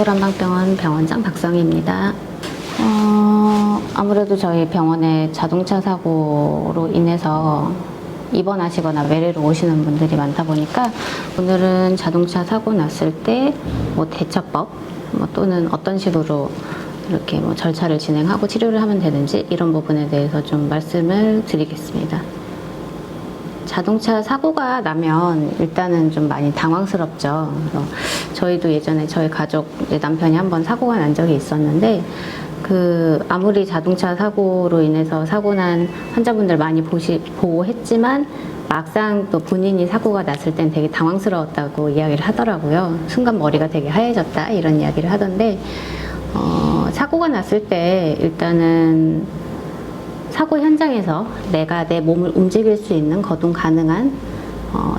서울한방병원 병원장 박성희입니다. 아무래도 저희 병원에 자동차 사고로 인해서 입원하시거나 외래로 오시는 분들이 많다 보니까 오늘은 자동차 사고 났을 때 뭐 대처법 또는 어떤 식으로 이렇게 뭐 절차를 진행하고 치료를 하면 되는지 이런 부분에 대해서 좀 말씀을 드리겠습니다. 자동차 사고가 나면 일단은 좀 많이 당황스럽죠. 그래서 저희도 예전에 저희 가족 남편이 한번 사고가 난 적이 있었는데 아무리 자동차 사고로 인해서 사고 난 환자분들 많이 보고 했지만 막상 또 본인이 사고가 났을 땐 되게 당황스러웠다고 이야기를 하더라고요. 순간 머리가 되게 하얘졌다 이런 이야기를 하던데 사고가 났을 때 일단은 사고 현장에서 내가 내 몸을 움직일 수 있는 거동 가능한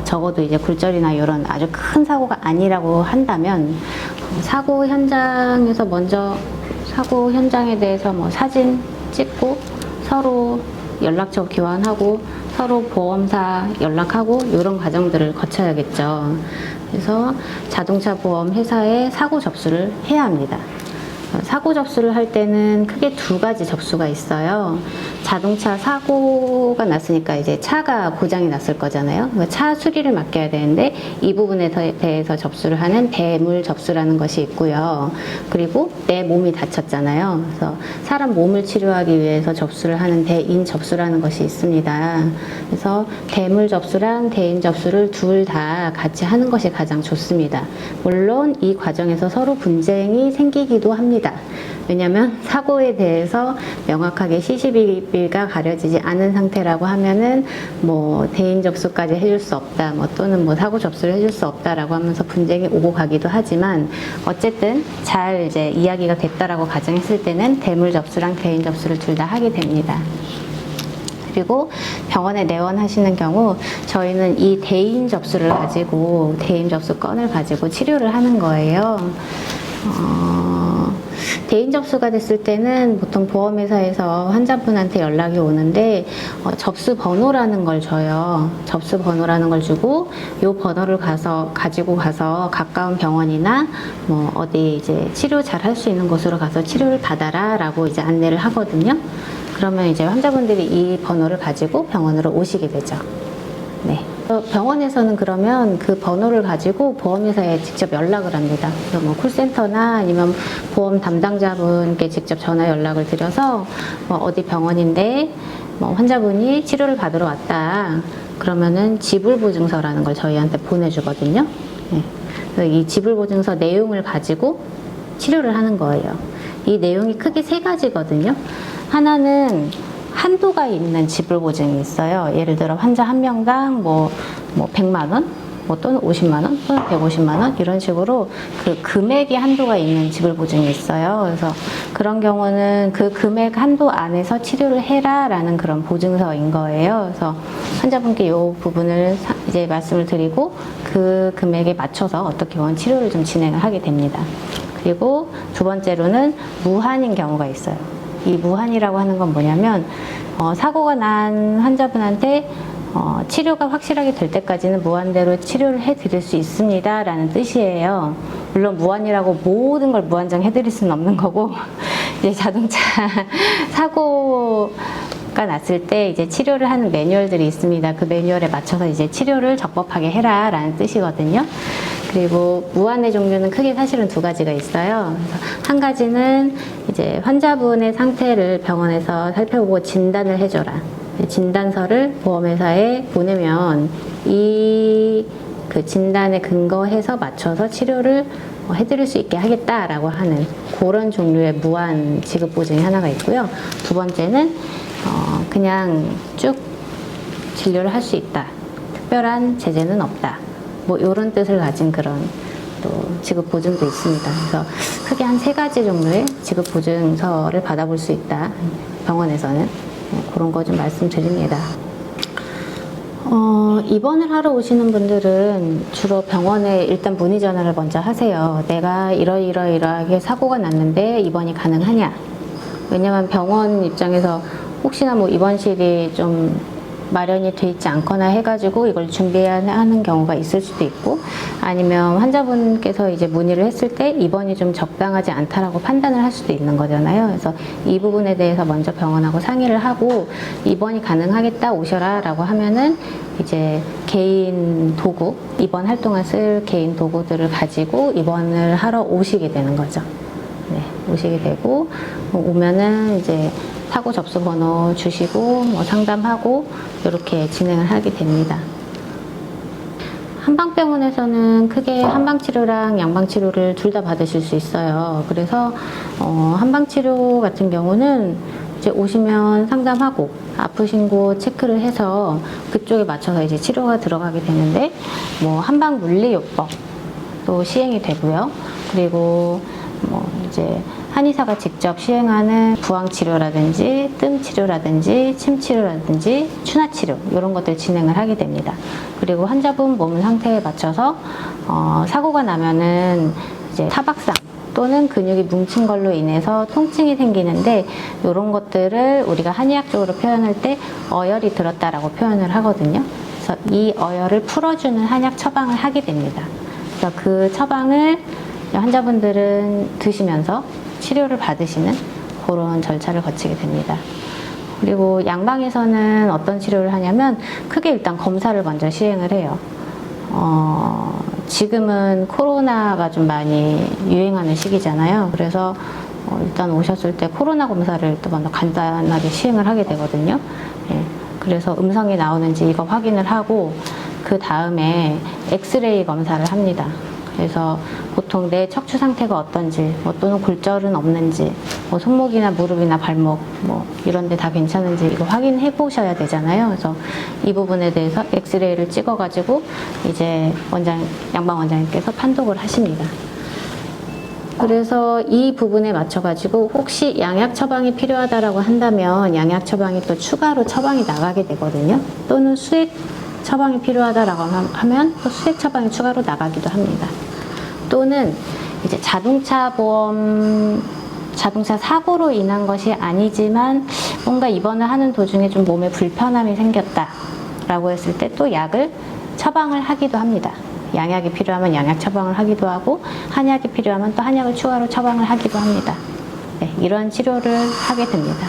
적어도 이제 굴절이나 이런 아주 큰 사고가 아니라고 한다면 사고 현장에서 먼저 사고 현장에 대해서 뭐 사진 찍고 서로 연락처 교환하고 서로 보험사 연락하고 이런 과정들을 거쳐야겠죠. 그래서 자동차 보험 회사에 사고 접수를 해야 합니다. 사고 접수를 할 때는 크게 두 가지 접수가 있어요. 자동차 사고가 났으니까 이제 차가 고장이 났을 거잖아요. 차 수리를 맡겨야 되는데 이 부분에 대해서 접수를 하는 대물 접수라는 것이 있고요. 그리고 내 몸이 다쳤잖아요. 그래서 사람 몸을 치료하기 위해서 접수를 하는 대인 접수라는 것이 있습니다. 그래서 대물 접수랑 대인 접수를 둘 다 같이 하는 것이 가장 좋습니다. 물론 이 과정에서 서로 분쟁이 생기기도 합니다. 왜냐하면 사고에 대해서 명확하게 시시비비가 가려지지 않은 상태라고 하면은 뭐 대인 접수까지 해줄 수 없다, 또는 뭐 사고 접수를 해줄 수 없다라고 하면서 분쟁이 오고 가기도 하지만 어쨌든 잘 이제 이야기가 됐다라고 가정했을 때는 대물 접수랑 대인 접수를 둘 다 하게 됩니다. 그리고 병원에 내원하시는 경우 저희는 이 대인 접수를 가지고 대인 접수 건을 가지고 치료를 하는 거예요. 대인 접수가 됐을 때는 보통 보험회사에서 환자분한테 연락이 오는데 접수 번호라는 걸 줘요. 접수 번호라는 걸 주고 이 번호를 가지고 가서 가까운 병원이나 뭐 어디 이제 치료 잘 할 수 있는 곳으로 가서 치료를 받아라라고 이제 안내를 하거든요. 그러면 이제 환자분들이 이 번호를 가지고 병원으로 오시게 되죠. 네. 병원에서는 그러면 그 번호를 가지고 보험회사에 직접 연락을 합니다. 그래서 뭐 콜센터나 아니면 보험 담당자분께 직접 전화 연락을 드려서 뭐 어디 병원인데 뭐 환자분이 치료를 받으러 왔다. 그러면은 지불보증서라는 걸 저희한테 보내주거든요. 네. 그래서 이 지불보증서 내용을 가지고 치료를 하는 거예요. 이 내용이 크게 세 가지거든요. 하나는 한도가 있는 지불보증이 있어요. 예를 들어 환자 한 명당 뭐 100만 원, 또는 50만 원, 또는 150만 원 이런 식으로 그 금액이 한도가 있는 지불보증이 있어요. 그래서 그런 경우는 그 금액 한도 안에서 치료를 해라라는 그런 보증서인 거예요. 그래서 환자분께 이 부분을 이제 말씀을 드리고 그 금액에 맞춰서 어떻게 보면 치료를 좀 진행을 하게 됩니다. 그리고 두 번째로는 무한인 경우가 있어요. 이 무한이라고 하는 건 뭐냐면 사고가 난 환자분한테 치료가 확실하게 될 때까지는 무한대로 치료를 해드릴 수 있습니다 라는 뜻이에요. 물론 무한이라고 모든 걸 무한정 해드릴 수는 없는 거고 이제 자동차 사고가 났을 때 이제 치료를 하는 매뉴얼들이 있습니다. 그 매뉴얼에 맞춰서 이제 치료를 적법하게 해라 라는 뜻이거든요. 그리고 무한의 종류는 크게 사실은 두 가지가 있어요. 한 가지는 이제 환자분의 상태를 병원에서 살펴보고 진단을 해줘라. 진단서를 보험회사에 보내면 그 진단에 근거해서 맞춰서 치료를 해드릴 수 있게 하겠다라고 하는 그런 종류의 무한 지급보증이 하나가 있고요. 두 번째는 그냥 쭉 진료를 할 수 있다. 특별한 제재는 없다. 뭐 이런 뜻을 가진 그런 또 지급 보증도 있습니다. 그래서 크게 한 세 가지 종류의 지급 보증서를 받아볼 수 있다. 병원에서는 그런 거 좀 말씀드립니다. 입원을 하러 오시는 분들은 주로 병원에 일단 문의 전화를 먼저 하세요. 내가 이러이러하게 사고가 났는데 입원이 가능하냐? 왜냐면 병원 입장에서 혹시나 뭐 입원실이 좀 마련이 돼 있지 않거나 해가지고 이걸 준비해야 하는 경우가 있을 수도 있고, 아니면 환자분께서 이제 문의를 했을 때 입원이 좀 적당하지 않다라고 판단을 할 수도 있는 거잖아요. 그래서 이 부분에 대해서 먼저 병원하고 상의를 하고 입원이 가능하겠다 오셔라 라고 하면은 이제 개인 도구, 입원 활동을 쓸 개인 도구들을 가지고 입원을 하러 오시게 되는 거죠. 네, 오시게 되고 오면은 이제 사고 접수 번호 주시고 뭐 상담하고 이렇게 진행을 하게 됩니다. 한방병원에서는 크게 한방치료랑 양방치료를 둘 다 받으실 수 있어요. 그래서 한방치료 같은 경우는 이제 오시면 상담하고 아프신 곳 체크를 해서 그쪽에 맞춰서 이제 치료가 들어가게 되는데, 뭐 한방물리요법도 시행이 되고요. 그리고 뭐 이제 한의사가 직접 시행하는 부항치료라든지 뜸치료라든지 침치료라든지 추나치료 이런 것들 진행을 하게 됩니다. 그리고 환자분 몸 상태에 맞춰서 사고가 나면은 이제 타박상 또는 근육이 뭉친 걸로 인해서 통증이 생기는데, 이런 것들을 우리가 한의학적으로 표현할 때 어혈이 들었다라고 표현을 하거든요. 그래서 이 어혈을 풀어주는 한약 처방을 하게 됩니다. 그래서 그 처방을 환자분들은 드시면서 치료를 받으시는 그런 절차를 거치게 됩니다. 그리고 양방에서는 어떤 치료를 하냐면 크게 일단 검사를 먼저 시행을 해요. 지금은 코로나가 좀 많이 유행하는 시기잖아요. 그래서 일단 오셨을 때 코로나 검사를 또 먼저 간단하게 시행을 하게 되거든요. 예, 그래서 음성이 나오는지 이거 확인을 하고 그 다음에 엑스레이 검사를 합니다. 그래서 보통 내 척추 상태가 어떤지, 뭐 또는 골절은 없는지, 뭐 손목이나 무릎이나 발목 뭐 이런 데 다 괜찮은지 이거 확인해 보셔야 되잖아요. 그래서 이 부분에 대해서 엑스레이를 찍어 가지고 이제 양방 원장님께서 판독을 하십니다. 그래서 이 부분에 맞춰 가지고 혹시 양약 처방이 필요하다라고 한다면 양약 처방이 또 추가로 처방이 나가게 되거든요. 또는 수액 처방이 필요하다라고 하면 또 수액 처방이 추가로 나가기도 합니다. 또는 이제 자동차 사고로 인한 것이 아니지만 뭔가 입원을 하는 도중에 좀 몸에 불편함이 생겼다라고 했을 때 또 약을 처방을 하기도 합니다. 양약이 필요하면 양약 처방을 하기도 하고 한약이 필요하면 또 한약을 추가로 처방을 하기도 합니다. 네, 이런 치료를 하게 됩니다.